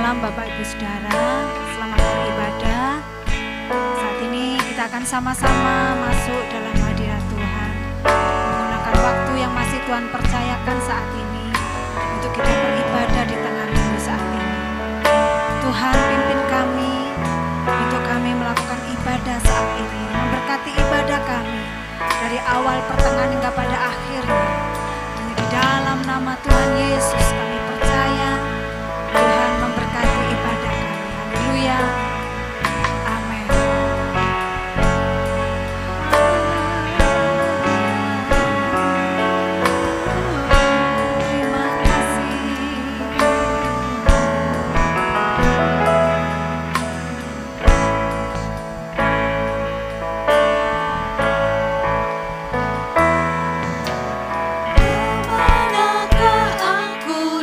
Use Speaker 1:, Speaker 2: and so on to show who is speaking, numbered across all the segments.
Speaker 1: malam Bapak Ibu Saudara, selamat beribadah. Saat ini kita akan sama-sama masuk dalam hadirat Tuhan, menggunakan waktu yang masih Tuhan percayakan saat ini untuk kita beribadah di tengah minggu saat ini. Tuhan pimpin kami untuk kami melakukan ibadah saat ini, memberkati ibadah kami dari awal pertengahan hingga pada akhirnya. Hanya di dalam nama Tuhan Yesus kami percaya Tuhan memberkati ibadah kami. Haleluya. Amin. Terima kasih.
Speaker 2: Kemanakah aku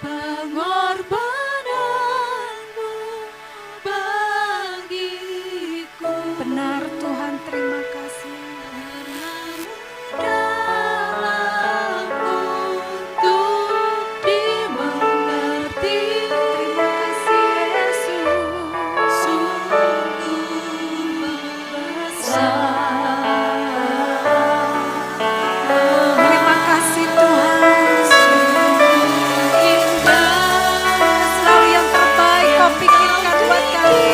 Speaker 2: pengorbananmu bagiku.
Speaker 1: Benar Tuhan, terima kasih.
Speaker 2: Dalamku untuk dimengerti.
Speaker 1: Terima kasih Yesus.
Speaker 2: Sungguh besar.
Speaker 1: Terima kasih Tuhan. Selalu yang terbaik Kau pikirkan buat kami.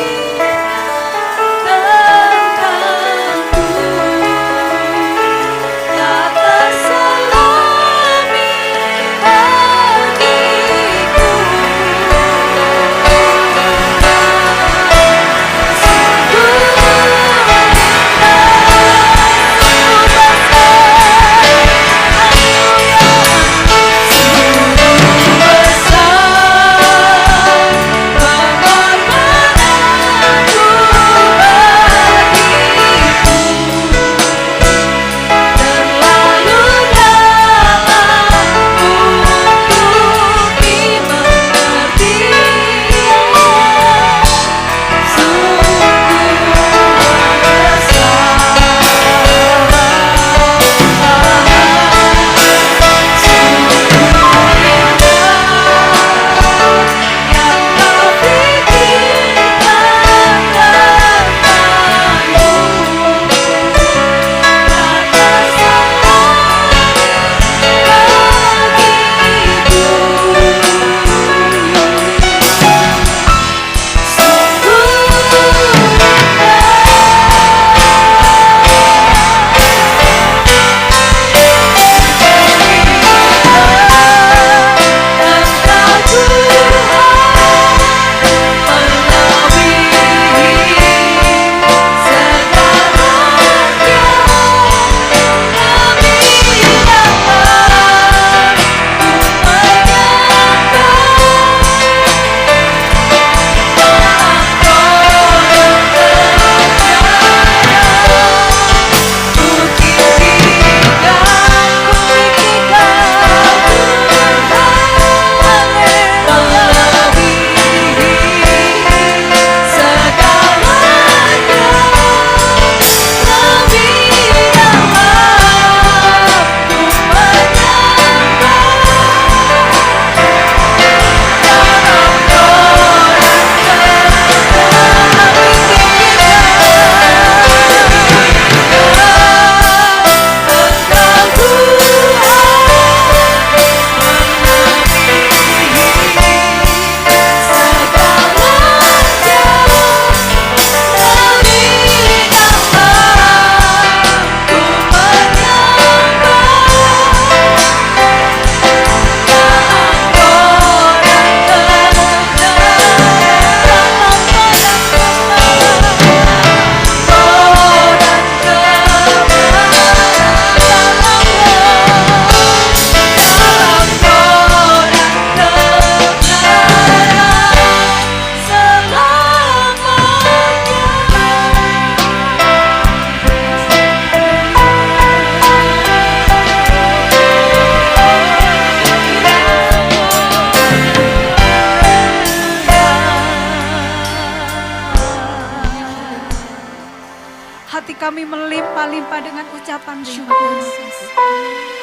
Speaker 1: Hati kami melimpah-limpah dengan ucapan syukur.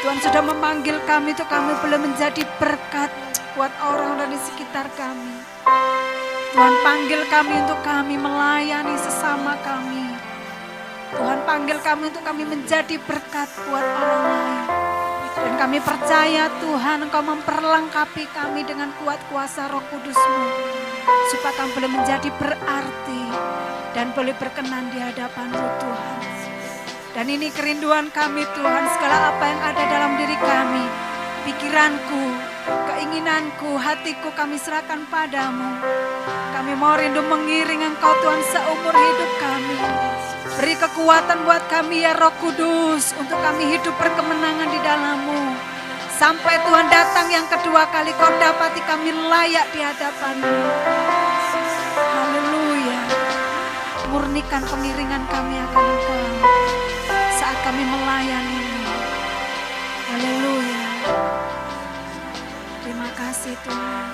Speaker 1: Tuhan sudah memanggil kami untuk kami boleh menjadi berkat buat orang-orang di sekitar kami. Tuhan panggil kami untuk kami melayani sesama kami. Tuhan panggil kami untuk kami menjadi berkat buat orang lain. Dan kami percaya Tuhan Engkau memperlengkapi kami dengan kuat kuasa Roh Kudus-Mu. Supaya kami boleh menjadi berarti dan boleh berkenan di hadapan-Mu Tuhan. Dan ini kerinduan kami Tuhan, segala apa yang ada dalam diri kami, pikiranku, keinginanku, hatiku kami serahkan padamu. Kami mau rindu mengiring Engkau Tuhan seumur hidup kami. Beri kekuatan buat kami ya Roh Kudus, untuk kami hidup berkemenangan di dalam-Mu. Sampai Tuhan datang yang kedua kali, Kau dapati kami layak di hadapan-Mu. Haleluya. Murnikan pengiringan kami akan Engkau saat kami melayani-Mu. Haleluya. Terima kasih Tuhan.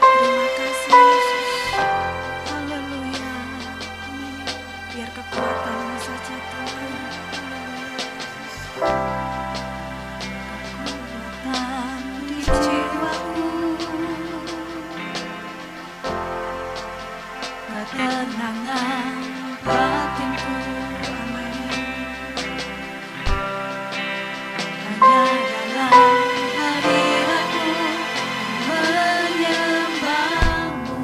Speaker 1: Terima kasih Yesus. Haleluya. Biar kekuatan-Mu saja Tuhan. Kekuatan di jiwaku, ketenangan batinku. Amin. Hanya dalam hadirat-Mu menyembah-Mu.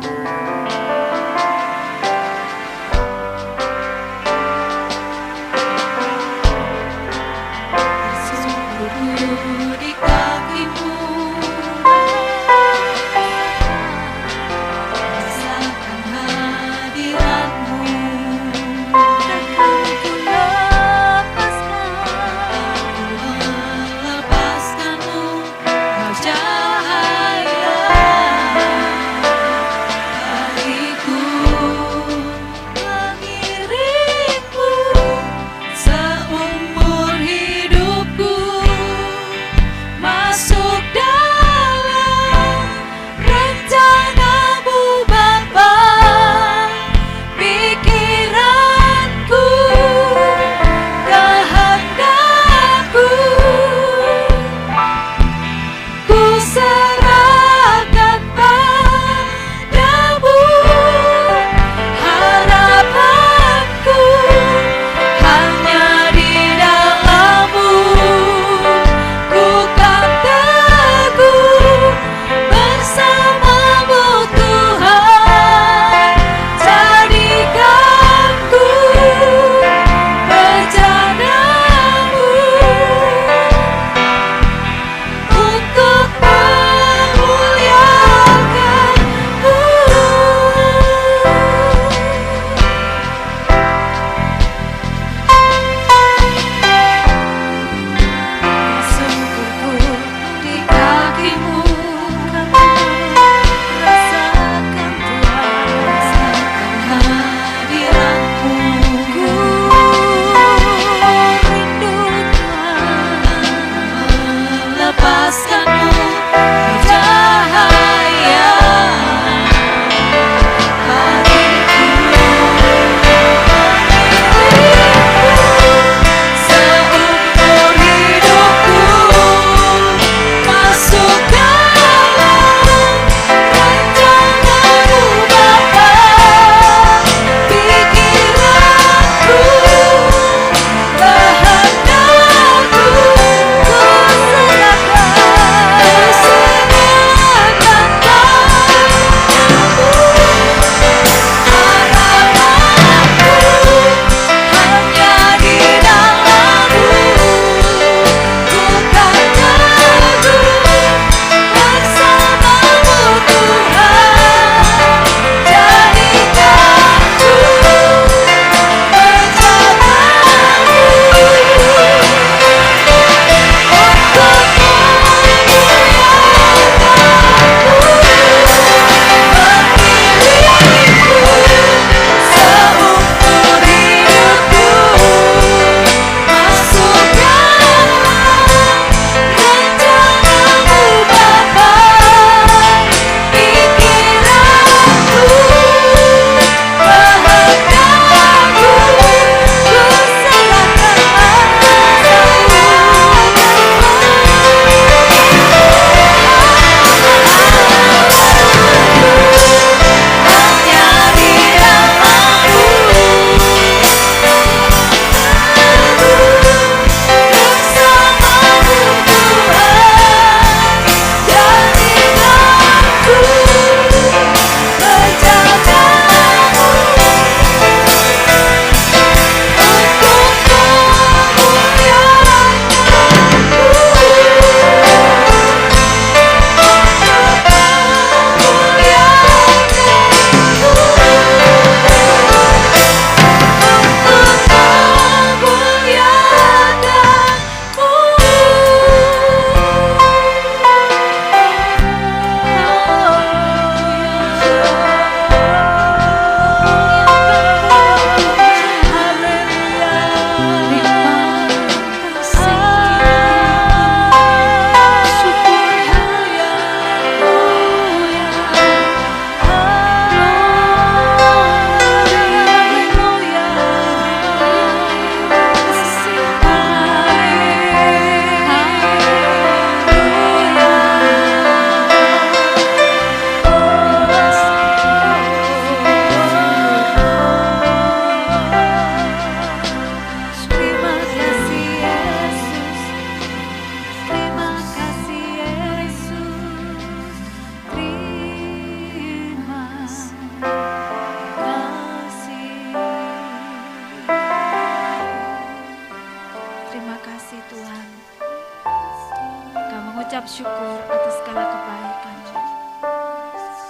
Speaker 1: mengucap syukur atas segala kebaikan-Mu.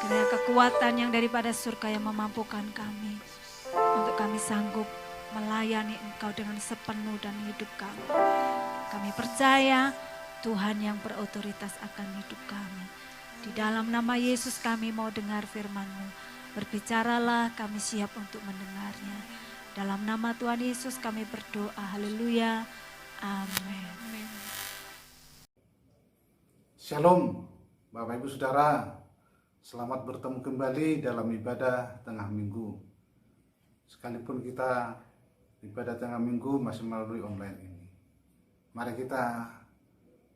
Speaker 1: Kiranya kekuatan yang daripada surga yang memampukan kami untuk kami sanggup melayani Engkau dengan sepenuh dan hidup kami. Kami percaya Tuhan yang berotoritas akan hidup kami. Di dalam nama Yesus kami mau dengar firman-Mu. Berbicaralah, kami siap untuk mendengarnya. Dalam nama Tuhan Yesus kami berdoa. Haleluya. Amin.
Speaker 3: Shalom, Bapak Ibu Saudara. Selamat bertemu kembali dalam ibadah tengah minggu. Sekalipun kita ibadah tengah minggu masih melalui online ini, mari kita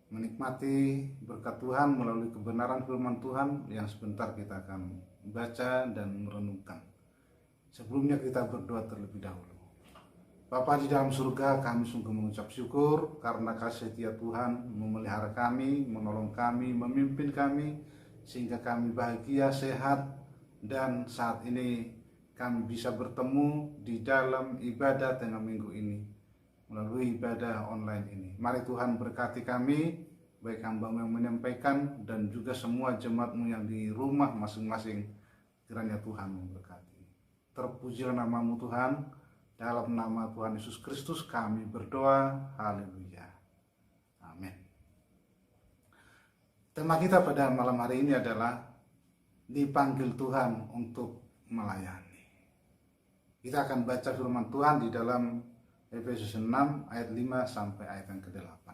Speaker 3: menikmati berkat Tuhan melalui kebenaran firman Tuhan yang sebentar kita akan baca dan merenungkan. Sebelumnya kita berdoa terlebih dahulu. Bapa di dalam surga, kami sungguh mengucap syukur karena kasih setia Tuhan memelihara kami, menolong kami, memimpin kami, sehingga kami bahagia, sehat, dan saat ini kami bisa bertemu di dalam ibadah tengah minggu ini melalui ibadah online ini. Mari Tuhan berkati kami, baik hamba-Mu yang menyampaikan dan juga semua jemaat-Mu yang di rumah masing-masing. Kiranya Tuhan memberkati. Terpujilah nama-Mu Tuhan. Dalam nama Tuhan Yesus Kristus kami berdoa. Haleluya. Amin. Tema kita pada malam hari ini adalah dipanggil Tuhan untuk melayani. Kita akan baca firman Tuhan di dalam Efesus 6 ayat 5 sampai ayat yang ke-8.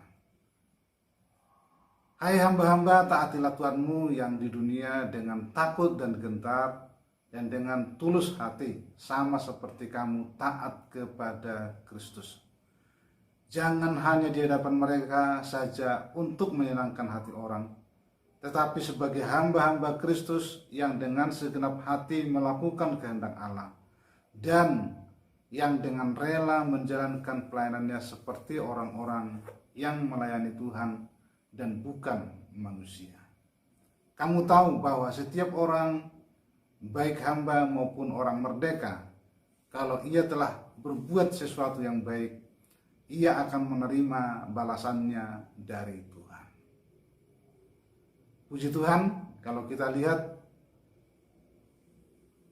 Speaker 3: Hai hamba-hamba, taatilah Tuhanmu yang di dunia dengan takut dan gentar, dan dengan tulus hati, sama seperti kamu taat kepada Kristus. Jangan hanya di hadapan mereka saja untuk menyenangkan hati orang, tetapi sebagai hamba-hamba Kristus yang dengan segenap hati melakukan kehendak Allah, dan yang dengan rela menjalankan pelayanannya seperti orang-orang yang melayani Tuhan dan bukan manusia. Kamu tahu bahwa setiap orang, baik hamba maupun orang merdeka, kalau ia telah berbuat sesuatu yang baik, ia akan menerima balasannya dari Tuhan. Puji Tuhan, kalau kita lihat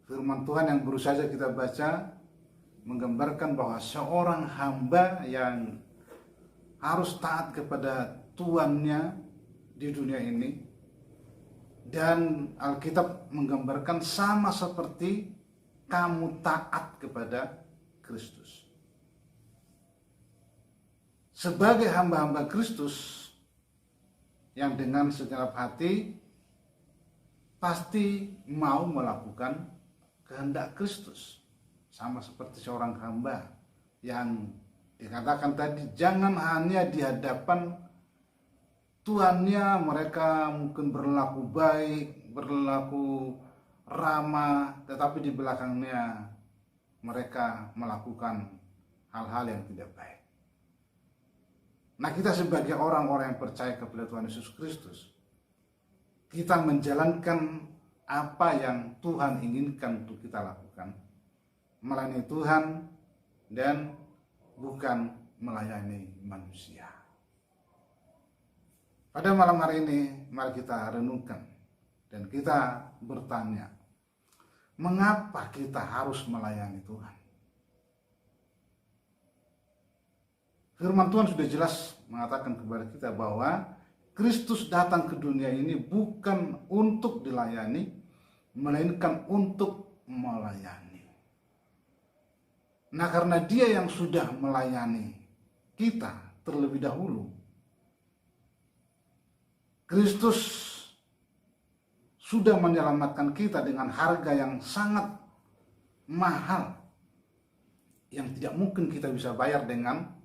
Speaker 3: firman Tuhan yang baru saja kita baca, menggambarkan bahwa seorang hamba yang harus taat kepada tuannya di dunia ini. Dan Alkitab menggambarkan sama seperti kamu taat kepada Kristus. Sebagai hamba-hamba Kristus yang dengan segenap hati pasti mau melakukan kehendak Kristus. Sama seperti seorang hamba yang dikatakan tadi, jangan hanya di hadapan tuannya mereka mungkin berlaku baik, berlaku ramah, tetapi di belakangnya mereka melakukan hal-hal yang tidak baik. Nah, kita sebagai orang-orang yang percaya kepada Tuhan Yesus Kristus, kita menjalankan apa yang Tuhan inginkan untuk kita lakukan, melayani Tuhan dan bukan melayani manusia. Pada malam hari ini, mari kita renungkan dan kita bertanya, mengapa kita harus melayani Tuhan? Firman Tuhan sudah jelas mengatakan kepada kita bahwa Kristus datang ke dunia ini bukan untuk dilayani, melainkan untuk melayani. Nah, karena Dia yang sudah melayani kita terlebih dahulu, Kristus sudah menyelamatkan kita dengan harga yang sangat mahal, yang tidak mungkin kita bisa bayar dengan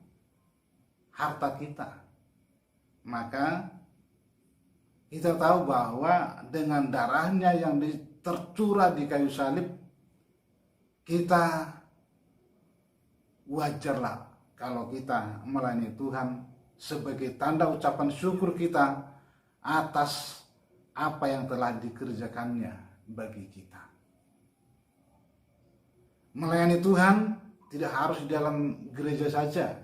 Speaker 3: harta kita. Maka kita tahu bahwa dengan darahnya yang tercurah di kayu salib, kita wajarlah kalau kita melayani Tuhan sebagai tanda ucapan syukur kita atas apa yang telah dikerjakannya bagi kita. Melayani Tuhan tidak harus di dalam gereja saja.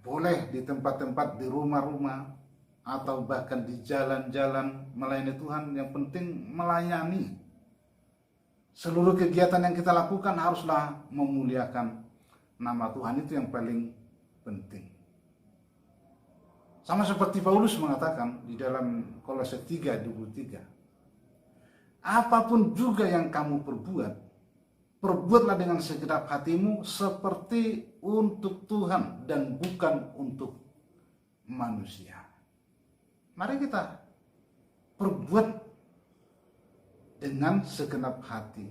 Speaker 3: boleh di tempat-tempat, di rumah-rumah, atau bahkan di jalan-jalan melayani Tuhan. Yang penting melayani. Seluruh kegiatan yang kita lakukan haruslah memuliakan nama Tuhan, itu yang paling penting. Sama seperti Paulus mengatakan di dalam Kolose 3:23, apapun juga yang kamu perbuat, perbuatlah dengan segenap hatimu seperti untuk Tuhan dan bukan untuk manusia. Mari kita perbuat dengan segenap hati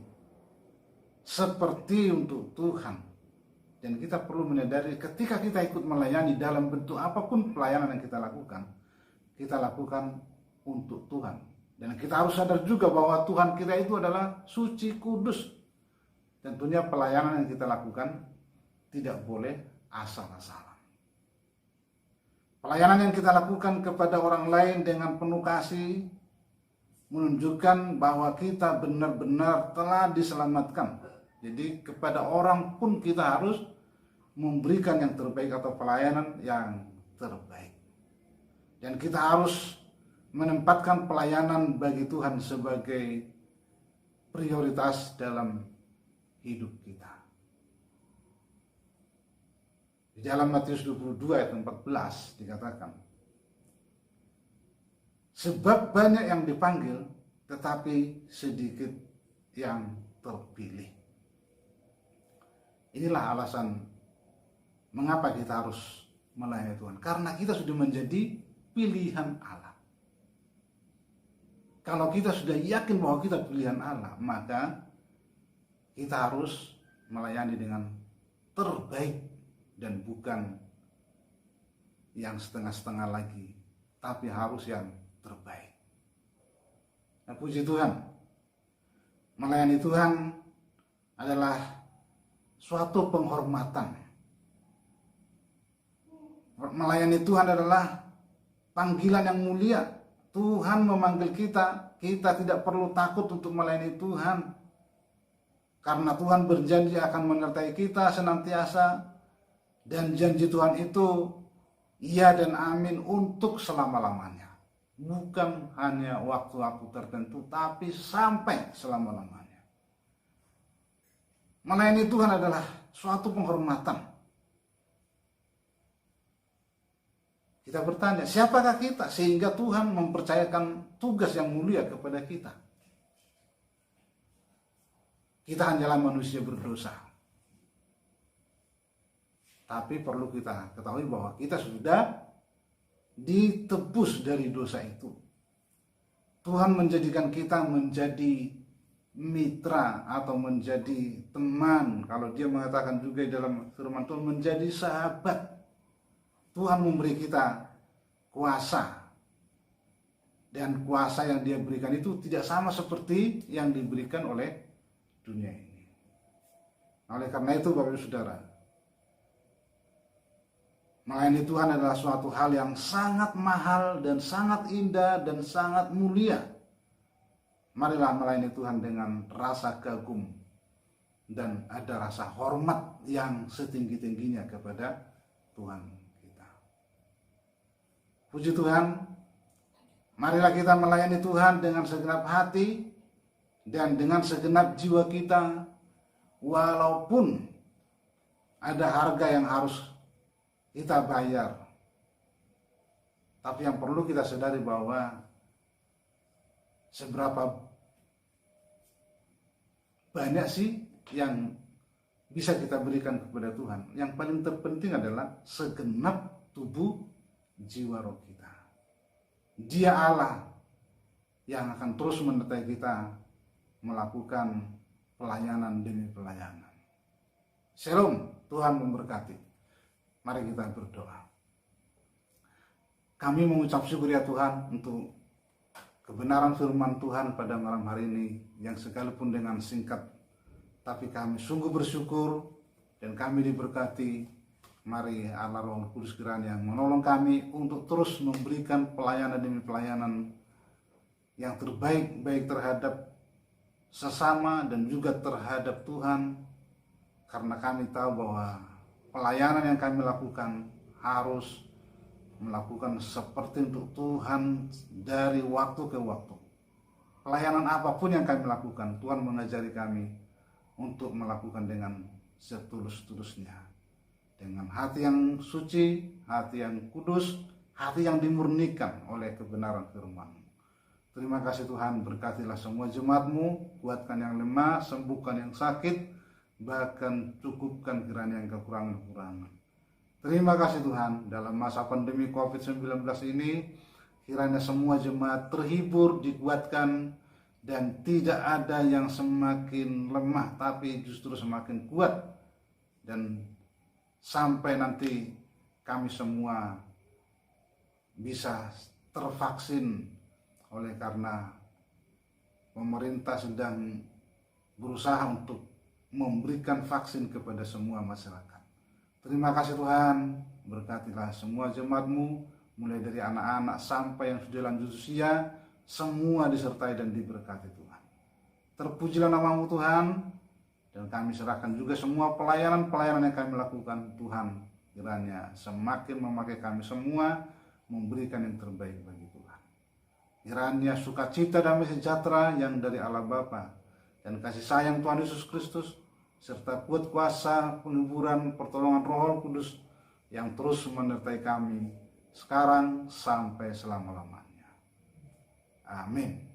Speaker 3: seperti untuk Tuhan. Dan kita perlu menyadari ketika kita ikut melayani dalam bentuk apapun pelayanan yang kita lakukan untuk Tuhan. Dan kita harus sadar juga bahwa Tuhan kita itu adalah suci, kudus. Tentunya pelayanan yang kita lakukan tidak boleh asal-asalan. Pelayanan yang kita lakukan kepada orang lain dengan penuh kasih menunjukkan bahwa kita benar-benar telah diselamatkan. Jadi kepada orang pun kita harus memberikan yang terbaik atau pelayanan yang terbaik. Dan kita harus menempatkan pelayanan bagi Tuhan sebagai prioritas dalam hidup kita. Di dalam Matius 22 ayat 14 dikatakan, sebab banyak yang dipanggil tetapi sedikit yang terpilih. Inilah alasan mengapa kita harus melayani Tuhan. Karena kita sudah menjadi pilihan Allah. Kalau kita sudah yakin bahwa kita pilihan Allah, maka kita harus melayani dengan terbaik dan bukan yang setengah-setengah lagi, tapi harus yang terbaik. Nah, puji Tuhan, melayani Tuhan adalah suatu penghormatan. Melayani Tuhan adalah panggilan yang mulia. Tuhan memanggil kita, kita tidak perlu takut untuk melayani Tuhan. Karena Tuhan berjanji akan menyertai kita senantiasa. Dan janji Tuhan itu iya dan amin untuk selama-lamanya. Bukan hanya waktu-waktu tertentu, tapi sampai selama-lamanya. Melayani Tuhan adalah suatu penghormatan. Kita bertanya, siapakah kita sehingga Tuhan mempercayakan tugas yang mulia kepada kita? Kita hanyalah manusia berdosa. Tapi perlu kita ketahui bahwa kita sudah ditebus dari dosa itu. Tuhan menjadikan kita menjadi mitra atau menjadi teman. Kalau dia mengatakan juga dalam firman Tuhan, menjadi sahabat. Tuhan memberi kita kuasa. Dan kuasa yang dia berikan itu tidak sama seperti yang diberikan oleh dunia ini. Oleh karena itu Bapak Ibu Saudara, melayani Tuhan adalah suatu hal yang sangat mahal dan sangat indah dan sangat mulia. Marilah melayani Tuhan dengan rasa kagum dan ada rasa hormat yang setinggi-tingginya kepada Tuhan kita. Puji Tuhan, marilah kita melayani Tuhan dengan segenap hati dan dengan segenap jiwa kita, walaupun ada harga yang harus kita bayar. Tapi yang perlu kita sadari bahwa seberapa banyak sih yang bisa kita berikan kepada Tuhan. Yang paling terpenting adalah segenap tubuh jiwa roh kita. Dia Allah yang akan terus menyertai kita melakukan pelayanan demi pelayanan. Shalom, Tuhan memberkati. Mari kita berdoa. Kami mengucap syukur ya Tuhan untuk kebenaran firman Tuhan pada malam hari ini, yang sekalipun dengan singkat, tapi kami sungguh bersyukur dan kami diberkati. Mari Allah Roh Kudus kiranya yang menolong kami untuk terus memberikan pelayanan demi pelayanan yang terbaik, baik terhadap sesama dan juga terhadap Tuhan. Karena kami tahu bahwa pelayanan yang kami lakukan harus melakukan seperti untuk Tuhan dari waktu ke waktu. Pelayanan apapun yang kami lakukan, Tuhan mengajari kami untuk melakukan dengan setulus-tulusnya, dengan hati yang suci, hati yang kudus, hati yang dimurnikan oleh kebenaran firman-Mu. Terima kasih Tuhan, berkatilah semua jemaat-Mu, kuatkan yang lemah, sembuhkan yang sakit, bahkan cukupkan kiranya yang kekurangan-kekurangan. Terima kasih Tuhan, dalam masa pandemi COVID-19 ini, kiranya semua jemaat terhibur, dikuatkan, dan tidak ada yang semakin lemah, tapi justru semakin kuat. Dan sampai nanti kami semua bisa tervaksin, oleh karena pemerintah sedang berusaha untuk memberikan vaksin kepada semua masyarakat. Terima kasih Tuhan, berkatilah semua jemaat-Mu, mulai dari anak-anak sampai yang sudah lanjut usia, semua disertai dan diberkati Tuhan. Terpujilah nama-Mu Tuhan, dan kami serahkan juga semua pelayanan-pelayanan yang kami lakukan Tuhan, kiranya semakin memakai kami semua, memberikan yang terbaik bagi Tuhan. Kiranya sukacita damai sejahtera yang dari Allah Bapa dan kasih sayang Tuhan Yesus Kristus, serta kuat kuasa penghiburan pertolongan Roh Kudus yang terus menyertai kami sekarang sampai selama-lamanya. Amin.